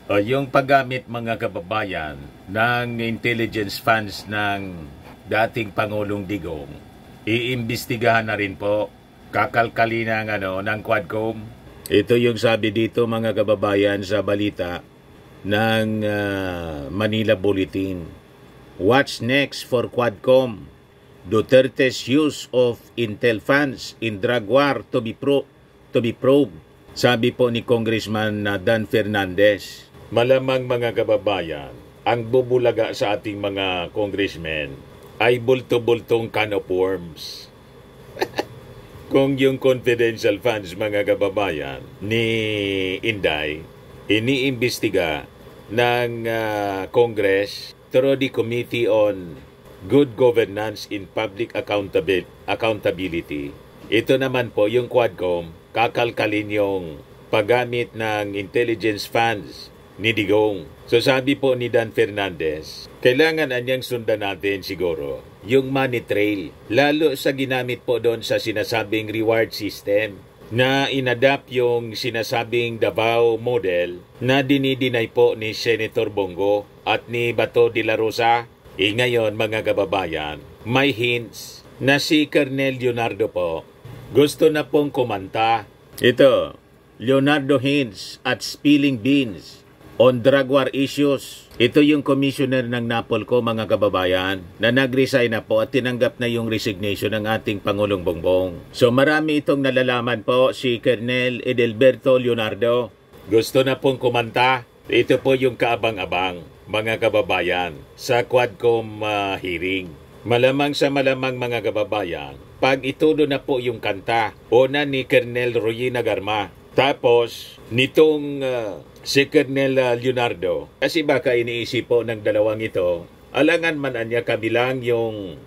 O yung paggamit mga kababayan ng intelligence funds ng dating Pangulong Digong, iimbestigahan na rin po, kakalkali ng Quadcom. Ito yung sabi dito mga kababayan sa balita ng Manila Bulletin. What's next for Quadcom? Duterte's use of intel funds in drug war to be probed. Sabi po ni Congressman Dan Fernandez. Malamang mga kababayan, ang bubulaga sa ating mga congressmen ay bulto-bultong can of worms. Kung yung confidential funds mga kababayan ni Inday, iniimbestiga ng Congress through the Committee on Good Governance in Public Accountability. Ito naman po yung Quadcom, kakalkalin yung paggamit ng intelligence funds ni Digong. So sabi po ni Dan Fernandez, kailangan anyang sundan natin siguro yung money trail, lalo sa ginamit po doon sa sinasabing reward system na inadapt yung sinasabing Davao model na dinidinay po ni Senator Bongo at ni Bato de la Rosa. Ngayon mga kababayan, may hints na si Colonel Leonardo po gusto na pong kumanta. Ito, Leonardo hints at spilling beans on drug war issues. Ito yung commissioner ng NAPOLCO mga kababayan na nag-resign na po at tinanggap na yung resignation ng ating Pangulong Bongbong. So marami itong nalalaman po si Colonel Edelberto Leonardo. Gusto na pong kumanta. Ito po yung kaabang-abang mga kababayan sa Quadcom hearing. Malamang sa malamang mga kababayan, pag itulo na po yung kanta, una ni Colonel Royina Garma, tapos nitong si Colonel Leonardo, kasi baka iniisip po ng dalawang ito, alangan man anya kabilang yung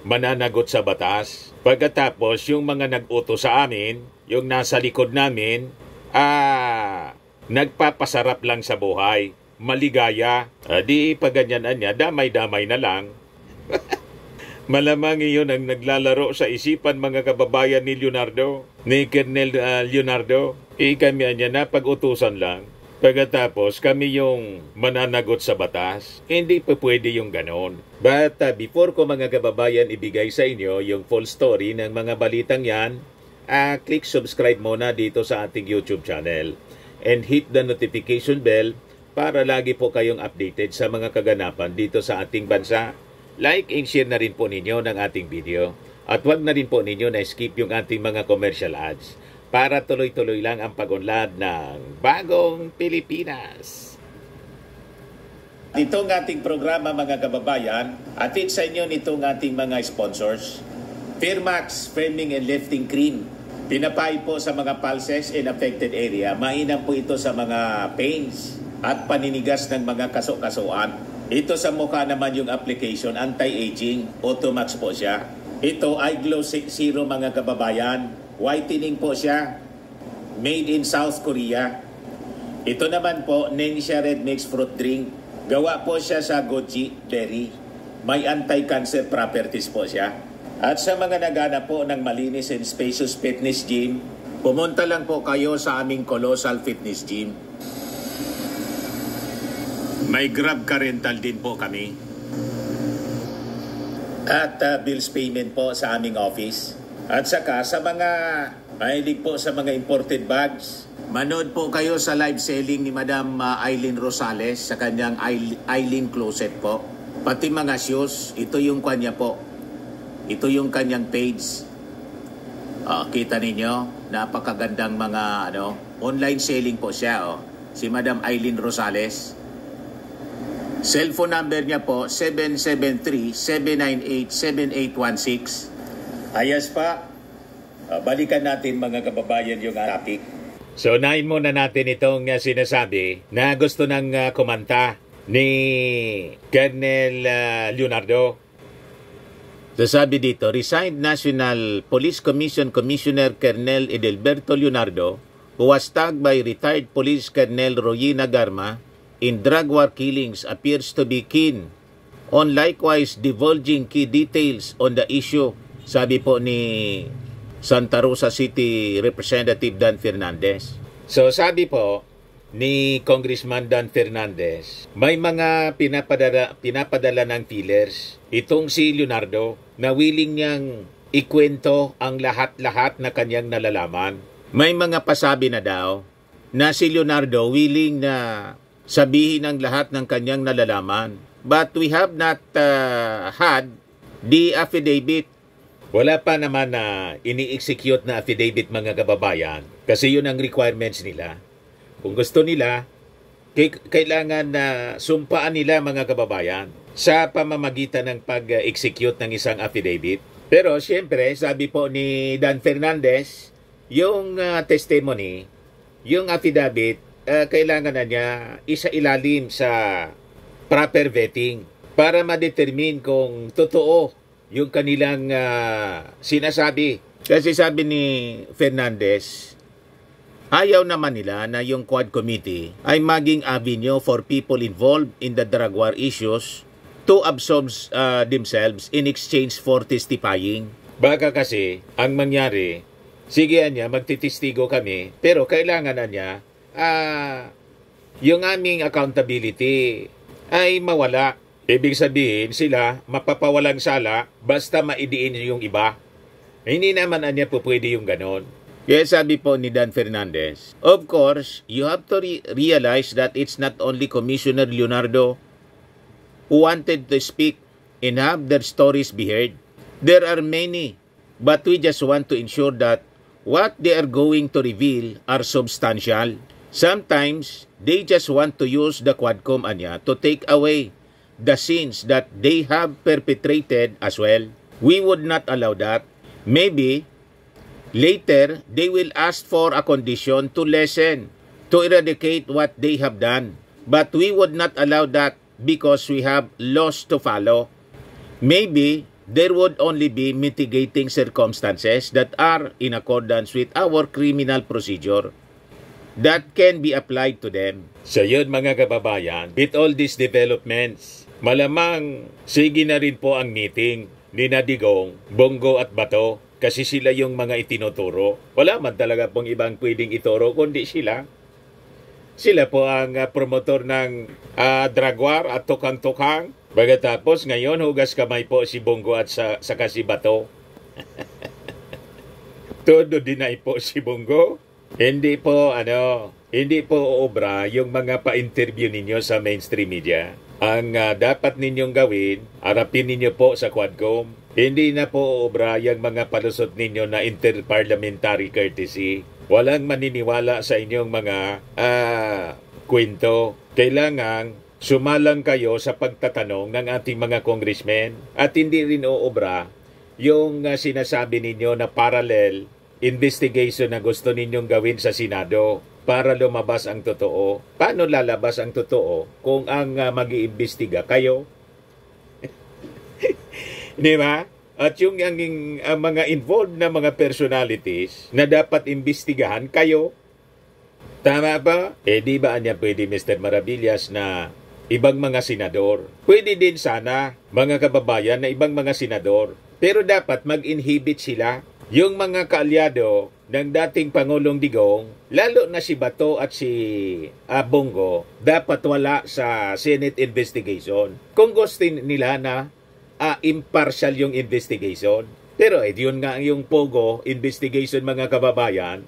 mananagot sa batas. Pagkatapos yung mga nag-utos sa amin, yung nasa likod namin, nagpapasarap lang sa buhay, maligaya. Di paganyan anya, damay-damay na lang. Malamang iyon ang naglalaro sa isipan mga kababayan ni Leonardo, ni Colonel Leonardo. Kami anya na pag-utusan lang. Pagkatapos kami yung mananagot sa batas. Hindi pa pwede yung ganon. But before ko mga kababayan ibigay sa inyo yung full story ng mga balitang yan, click subscribe muna dito sa ating YouTube channel. And hit the notification bell para lagi po kayong updated sa mga kaganapan dito sa ating bansa. Like and share na rin po ninyo ng ating video. At wag na rin po ninyo na skip yung ating mga commercial ads para tuloy-tuloy lang ang pag-unlad ng Bagong Pilipinas. Itong ating programa mga kababayan, atid sa inyo nitong ating mga sponsors. Firmax Firming and Lifting Cream. Pinapay po sa mga pulses in affected area. Mainam po ito sa mga pains at paninigas ng mga kaso-kasuan. Ito sa mukha naman yung application, anti-aging, Automax po siya. Ito ay Glow Zero mga kababayan. Whitening po siya. Made in South Korea. Ito naman po, Nengxia Red Mix Fruit Drink. Gawa po siya sa goji berry. May anti-cancer properties po siya. At sa mga nagana po ng malinis and spacious fitness gym, pumunta lang po kayo sa aming Colossal Fitness Gym. May Grab Car Rental din po kami. At bills payment po sa aming office. At saka sa mga mahilig po sa mga imported bags, manood po kayo sa live selling ni Madam Aileen Rosales sa kanyang Aileen Closet po. Pati mga shoes, ito yung kanya po. Ito yung kanyang page. Kita ninyo, napakagandang mga online selling po siya. Si Madam Aileen Rosales. Cellphone number niya po, 773-798-7816. Ayos pa. Balikan natin mga kababayan yung topic. So, nahin muna natin itong sinasabi na gusto ng kumanta ni Colonel Leonardo. So, sabi dito, resigned National Police Commission Commissioner Colonel Edelberto Leonardo, who was tagged by retired Police Colonel Royina Garma, in drug war killings appears to be keen on likewise divulging key details on the issue, sabi po ni Santa Rosa City Representative Dan Fernandez. So sabi po, ni Congressman Dan Fernandez, may mga pinapadala ng fillers. Itong si Leonardo na willing niyang ikwento ang lahat-lahat na kanyang nalalaman. May mga pasabi na daw na si Leonardo willing na sabihin ang lahat ng kanyang nalalaman. But we have not had the affidavit. Wala pa naman na ini-execute na affidavit, mga kababayan, kasi yun ang requirements nila. Kung gusto nila, kailangan na sumpaan nila, mga kababayan, sa pamamagitan ng pag-execute ng isang affidavit. Pero siyempre, sabi po ni Dan Fernandez, yung testimony, yung affidavit, kailangan na niya isailalim sa proper vetting para ma-determine kung totoo yung kanilang sinasabi. Kasi sabi ni Fernandez, ayaw naman nila na yung Quad Committee ay maging avenue for people involved in the drug war issues to absolve themselves in exchange for testifying. Baka kasi, ang mangyari, sige niya, magtitistigo kami, pero kailangan na niya yung aming accountability ay mawala. Ibig sabihin, sila mapapawalang sala basta maidiin yung iba. Hindi naman niya po pwede yung ganon. Kaya sabi po ni Dan Fernandez, of course, you have to realize that it's not only Commissioner Leonardo who wanted to speak and have their stories be heard. There are many, but we just want to ensure that what they are going to reveal are substantial. Sometimes, they just want to use the Quadcom to take away the sins that they have perpetrated as well. We would not allow that. Maybe, later, they will ask for a condition to lessen, to eradicate what they have done. But we would not allow that because we have laws to follow. Maybe, there would only be mitigating circumstances that are in accordance with our criminal procedure that can be applied to them. So yun, mga kababayan, with all these developments, malamang sige na rin po ang meeting ni Digong, Bongo at Bato, kasi sila yung mga itinuturo. Wala man talaga pong ibang pwedeng ituro kundi sila. Sila po ang promotor ng drug war at tukang-tukang. Pagkatapos ngayon, hugas kamay po si Bongo at saka si Bato. Todo dinay po si Bongo. Hindi po obra yung mga pa-interview ninyo sa mainstream media. Ang dapat ninyong gawin, harapin ninyo po sa Quadcom. Hindi na po obra yung mga palusot ninyo na interparliamentary courtesy. Walang maniniwala sa inyong mga kwento. Kailangan sumalang kayo sa pagtatanong ng ating mga congressmen at hindi rin oobra yung sinasabi ninyo na parallel investigation na gusto ninyong gawin sa Senado para lumabas ang totoo. Paano lalabas ang totoo kung ang mag-iimbestiga kayo? Di ba? At yung mga involved na mga personalities na dapat imbestigahan kayo. Tama ba? Di ba niya pwede, Mr. Maravillas, na ibang mga senador? Pwede din sana, mga kababayan, na ibang mga senador. Pero dapat mag-inhibit sila. Yung mga kaalyado ng dating Pangulong Digong, lalo na si Bato at si Bongo, dapat wala sa Senate investigation. Kung gusto nila na impartial yung investigation. Pero yun nga yung Pogo investigation, mga kababayan.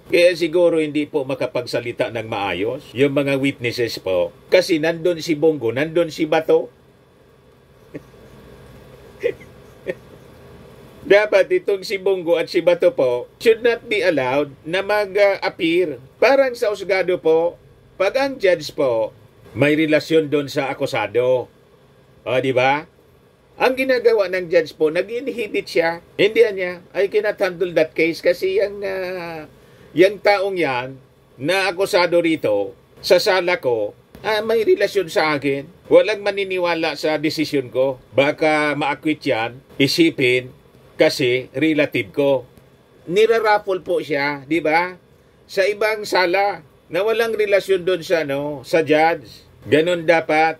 Kaya siguro hindi po makapagsalita ng maayos yung mga witnesses po. Kasi nandun si Bongo, nandun si Bato. Dapat itong si Bongo at si Bato po should not be allowed na mag-appear. Parang sa husgado po, pag ang judge po may relasyon doon sa akusado. Di ba? Ang ginagawa ng judge po, nag-inhibit siya. Hindi niya, I cannot handle that case kasi yung taong yan na akusado rito sa sala ko, may relasyon sa akin. Walang maniniwala sa desisyon ko. Baka ma-acquit yan, isipin, kasi relative ko. Niraraffle po siya, di ba? Sa ibang sala na walang relasyon doon sa judge. Ganon dapat.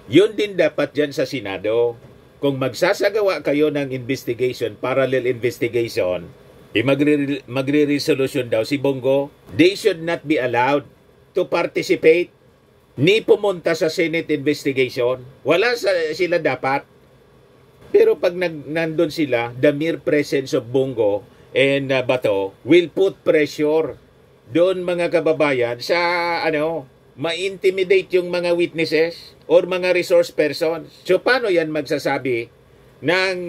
Yun din dapat dyan sa Senado. Kung magsasagawa kayo ng investigation, parallel investigation, magre-resolution daw si Bongo, they should not be allowed to participate ni pumunta sa Senate investigation. Wala sila dapat. Pero pag nandun sila, the mere presence of Bongo and Bato will put pressure doon mga kababayan sa ma-intimidate yung mga witnesses or mga resource persons. So paano yan magsasabi ng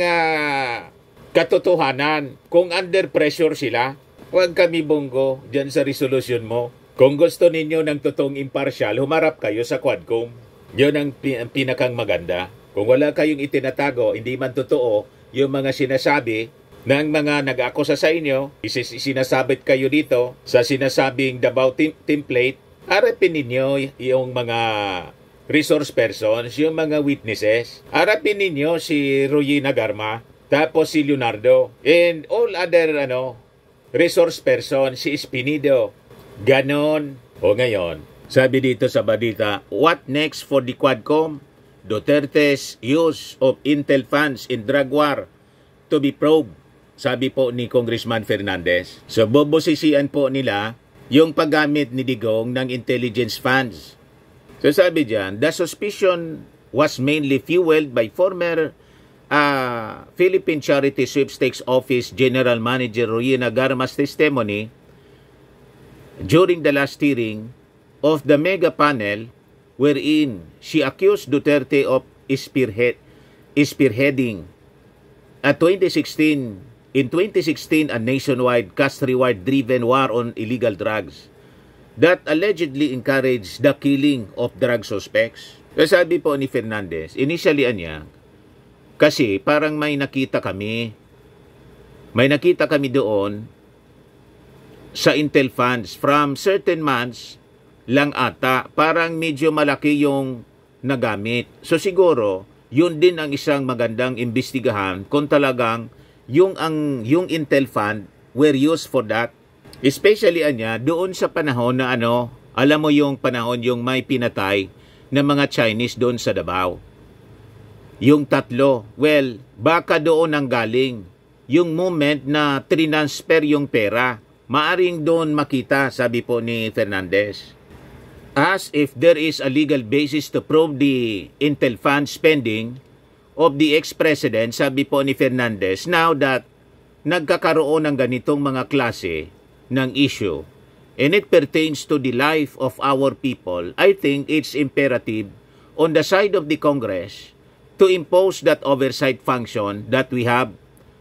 katotohanan kung under pressure sila? Huwag kami, Bongo, dyan sa resolution mo. Kung gusto ninyo ng totoong impartial, humarap kayo sa Quadcom. Yun ang pinakang maganda. Kung wala kayong itinatago, hindi man totoo yung mga sinasabi ng mga nag-akusa sa inyo, sinasabit kayo dito sa sinasabing Davao template, harapin ninyo yung mga resource persons, yung mga witnesses. Harapin ninyo si Royina Garma, tapos si Leonardo, and all other resource persons, si Espinido. Ganon. O ngayon, sabi dito sa balita, what next for the Quadcom? Duterte's use of intel funds in drug war to be probed, sabi po ni Congressman Fernandez. So bobosisian po nila yung paggamit ni Digong ng intelligence funds. So sabi diyan, the suspicion was mainly fueled by former Philippine Charity Sweepstakes Office General Manager Royina Garma's testimony during the last hearing of the mega panel wherein she accused Duterte of spearheading in 2016 a nationwide cash-reward-driven war on illegal drugs that allegedly encouraged the killing of drug suspects. Sabi po ni Fernandez, initially niya, kasi parang may nakita kami doon sa intel funds from certain months lang ata, parang medyo malaki yung nagamit. So siguro, yun din ang isang magandang imbestigahan kung talagang yung intel fund were used for that. Especially doon sa panahon na alam mo yung panahon yung may pinatay na mga Chinese doon sa Davao. Yung 3, well, baka doon ang galing. Yung moment na transfer yung pera, maaring doon makita, sabi po ni Fernandez. As if there is a legal basis to probe the intel fund spending of the ex-president, sabi po ni Fernandez, now that nagkakaroon ng ganitong mga klase ng issue and it pertains to the life of our people, I think it's imperative on the side of the Congress to impose that oversight function that we have.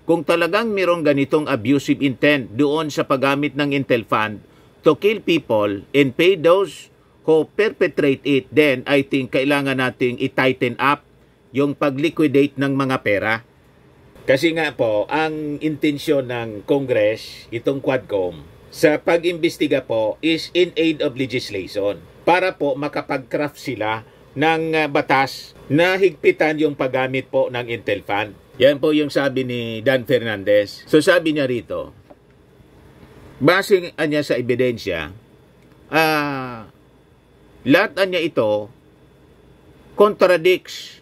Kung talagang mayroong ganitong abusive intent doon sa paggamit ng intel fund to kill people and pay those who perpetrate it, then I think kailangan nating i-tighten up yung pag-liquidate ng mga pera. Kasi nga po, ang intensyon ng Congress, itong Quadcom, sa pag-imbestiga po is in aid of legislation para po makapag-craft sila ng batas na higpitan yung paggamit po ng intel fund. Yan po yung sabi ni Dan Fernandez. So sabi niya rito, base niya sa ebidensya, lahat niya ito contradicts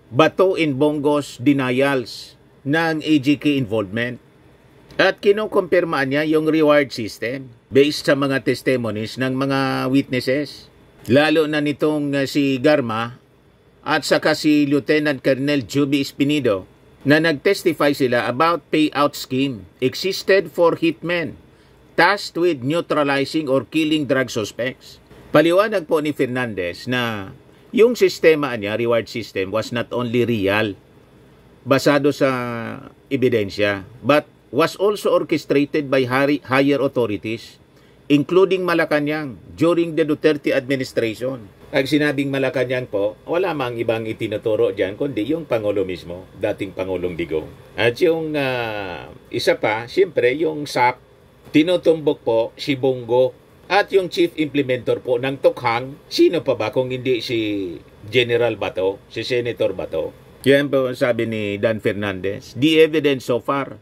Bato and Bongo's denials ng AGK involvement. At kinukumpirmaan niya yung reward system based sa mga testimonies ng mga witnesses. Lalo na nitong si Garma at saka si Lieutenant Colonel Juby Espinido na nag-testify sila about payout scheme existed for hitmen tasked with neutralizing or killing drug suspects. Paliwanag po ni Fernandez na yung sistema niya, reward system, was not only real, basado sa ebidensya, but was also orchestrated by higher authorities, including Malacanang, during the Duterte administration. Pag sinabing Malacanang po, wala mang ibang itinuturo dyan, kundi yung Pangulo mismo, dating Pangulong Digong. At yung isa pa, siyempre, yung SAP, tinutumbok po si Bongo. At yung chief implementor po ng Tukhang, sino pa ba kung hindi si General Bato, si Senator Bato? Yan po sabi ni Dan Fernandez. The evidence so far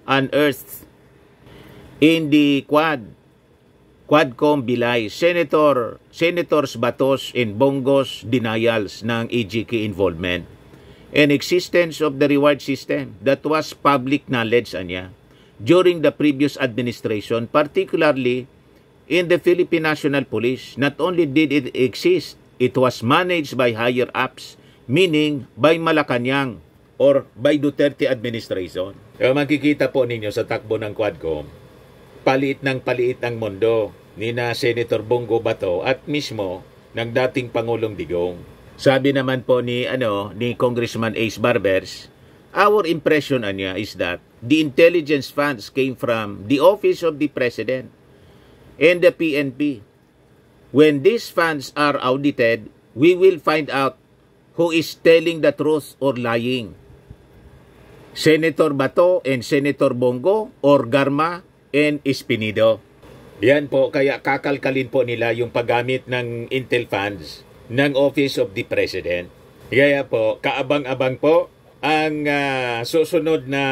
unearthed in the Quadcom belies Senators Batos and Bongo's denials ng AGK involvement and existence of the reward system that was public knowledge niya during the previous administration, particularly in the Philippine National Police. Not only did it exist, it was managed by higher-ups, meaning by Malacanang or by Duterte administration. Makikita po ninyo sa takbo ng Quadcom, paliit ang mundo ni na Senator Bongo Bato at mismo ng dating Pangulong Digong. Sabi naman po ni Congressman Ace Barbers, our impression niya is that the intelligence funds came from the Office of the President and the PNP. When these funds are audited, we will find out who is telling the truth or lying. Senator Bato and Senator Bongo or Garma and Espinido. Yan po, kaya kakalkalin po nila yung paggamit ng Intel funds ng Office of the President. Kaya po, kaabang-abang po ang susunod na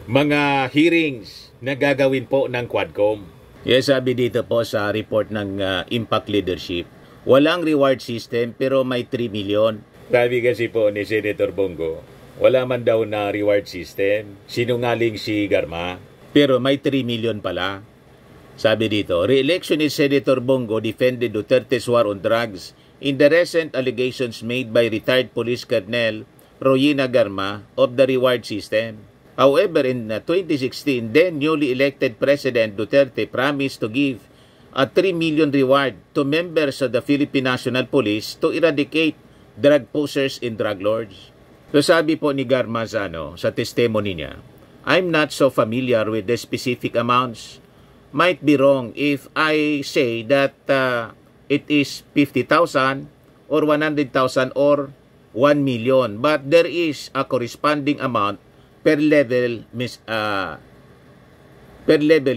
mga hearings na gagawin po ng Quadcom. Yes, sabi dito po sa report ng Impact Leadership, walang reward system pero may 3 million. Sabi kasi po ni Senator Bongo, wala man daw na reward system. Sinungaling si Garma. Pero may 3 million pala. Sabi dito, re-electionist Senator Bongo defended Duterte's war on drugs in the recent allegations made by retired police colonel Royina Garma of the reward system. However, in 2016, then newly elected President Duterte promised to give a 3 million reward to members of the Philippine National Police to eradicate drug pushers and drug lords. So sabi po ni Garma sa testimony niya, I'm not so familiar with the specific amounts. Might be wrong if I say that it is 50,000 or 100,000 or 1 million. But there is a corresponding amount per level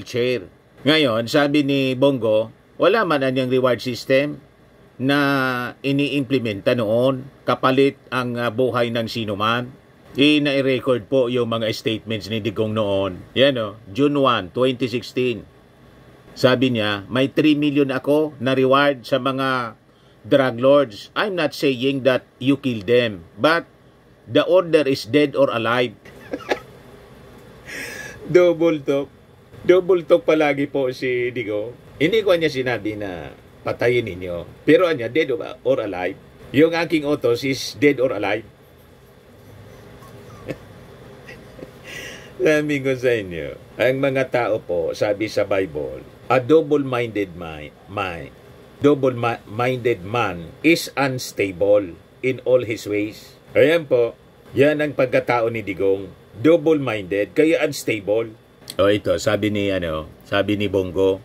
chair. Ngayon, sabi ni Bongo, wala man anyang reward system na ini-implementa noon kapalit ang buhay ng sinuman. Na-record po yung mga statements ni Digong noon. Yan June 1, 2016. Sabi niya, may 3 million ako na reward sa mga drug lords. I'm not saying that you kill them, but the order is dead or alive. Double talk. Double talk palagi po si Digong. Hindi ko niya sinabi na patayin ninyo. Pero niya, dead or alive. Yung aking utos is dead or alive. Sabi ko sa inyo, ang mga tao po, sabi sa Bible, a double-minded man is unstable in all his ways. Ayan po, yan ang pagkatao ni Digong. Double-minded, kaya unstable. Ito, sabi ni Bongo,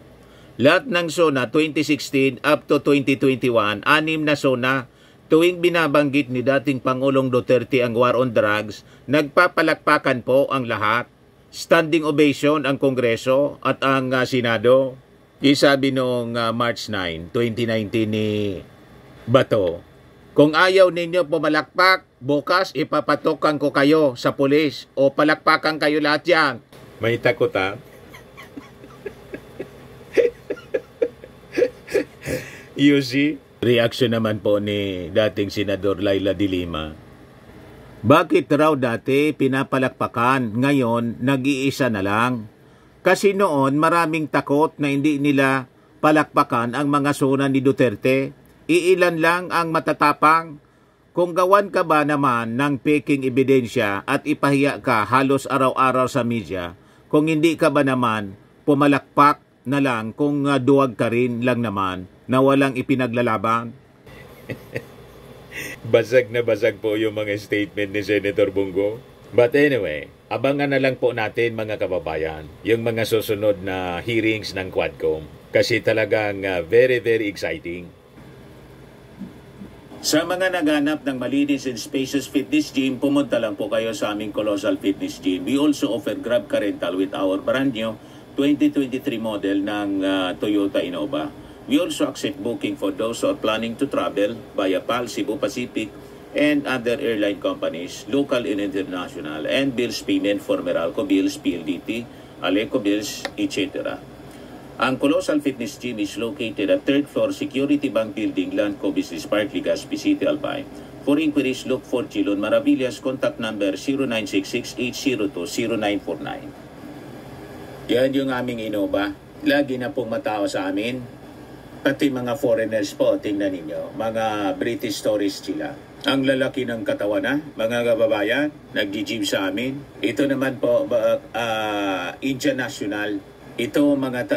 lahat ng SONA 2016 up to 2021, 6 na SONA, tuwing binabanggit ni dating Pangulong Duterte ang war on drugs, nagpapalakpakan po ang lahat. Standing ovation ang Kongreso at ang Senado. Isabi noong March 9, 2019 ni Bato, kung ayaw ninyo pumalakpak, bukas ipapatokan ko kayo sa pulis o palakpakan kayo lahat yan. May takot You see? Reaksyon naman po ni dating Senador Laila de Lima. Bakit raw dati pinapalakpakan, ngayon nag-iisa na lang? Kasi noon maraming takot na hindi nila palakpakan ang mga SONA ni Duterte. Iilan lang ang matatapang. Kung gawan ka ba naman ng peking ebidensya at ipahiya ka halos araw-araw sa media, kung hindi ka ba naman pumalakpak na lang kung duwag ka rin lang naman na walang ipinaglalaban. Basag na basag po yung mga statement ni Senator Bongo. But anyway, abangan na lang po natin mga kababayan yung mga susunod na hearings ng Quadcom. Kasi talagang very, very exciting. Sa mga naganap ng malinis and spacious fitness gym, pumunta lang po kayo sa aming Colossal Fitness Gym. We also offer Grab Car Rental with our brand new 2023 model ng Toyota Innova. We also accept booking for those who are planning to travel via PAL, Cebu Pacific, and other airline companies, local and international, and bills payment for Meralco Bills, PLDT, Aleco Bills, etc. Ang Colossal Fitness Gym is located at 3rd floor Security Bank Building, Landco Business Park, Legazpi City, Albay. For inquiries, look for Chilon Maravillas, contact number 0966-802-0949. Yan yung aming Innova. Lagi na pong matao sa amin. Pati mga foreigners po, tingnan ninyo. Mga British tourists sila. Ang lalaki ng katawan na, mga kababayan, nag-gym sa amin. Ito naman po, Indian National. Ito mga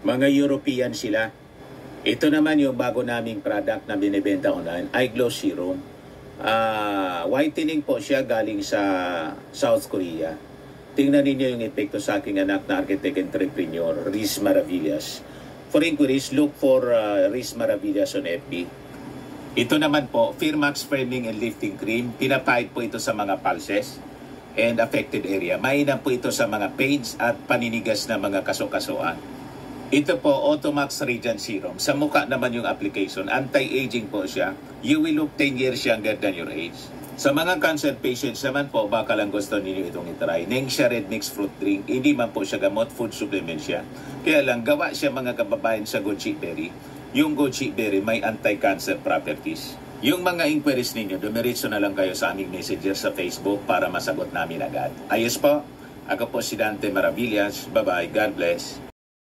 mga European sila. Ito naman yung bago naming product na binibenta online, Eye Glow Serum. Whitening po siya galing sa South Korea. Tingnan ninyo yung epekto sa aking anak na architect entrepreneur, Riz Maravillas. For inquiries, look for Riz Maravillas on FB. Ito naman po, Firmax Firming and Lifting Cream. Pinapahid po ito sa mga pulses and affected area. Mainam po ito sa mga pains at paninigas na mga kaso-kasuan. Ito po, Automax Radiant Serum. Sa mukha naman yung application. Anti-aging po siya. You will look 10 years younger than your age. Sa mga cancer patients naman po, baka lang gusto ninyo itong itry. Nengxia Red Mix Fruit Drink. Hindi man po siya gamot, food supplement siya. Kaya lang, gawa siya mga kababayan sa goji berry. Yung goji berry may anti-cancer properties. Yung mga inquiries ninyo, dumiritso na lang kayo sa aming messenger sa Facebook para masagot namin agad. Ayos po, ako po si Dante Maravillas. Bye-bye. God bless.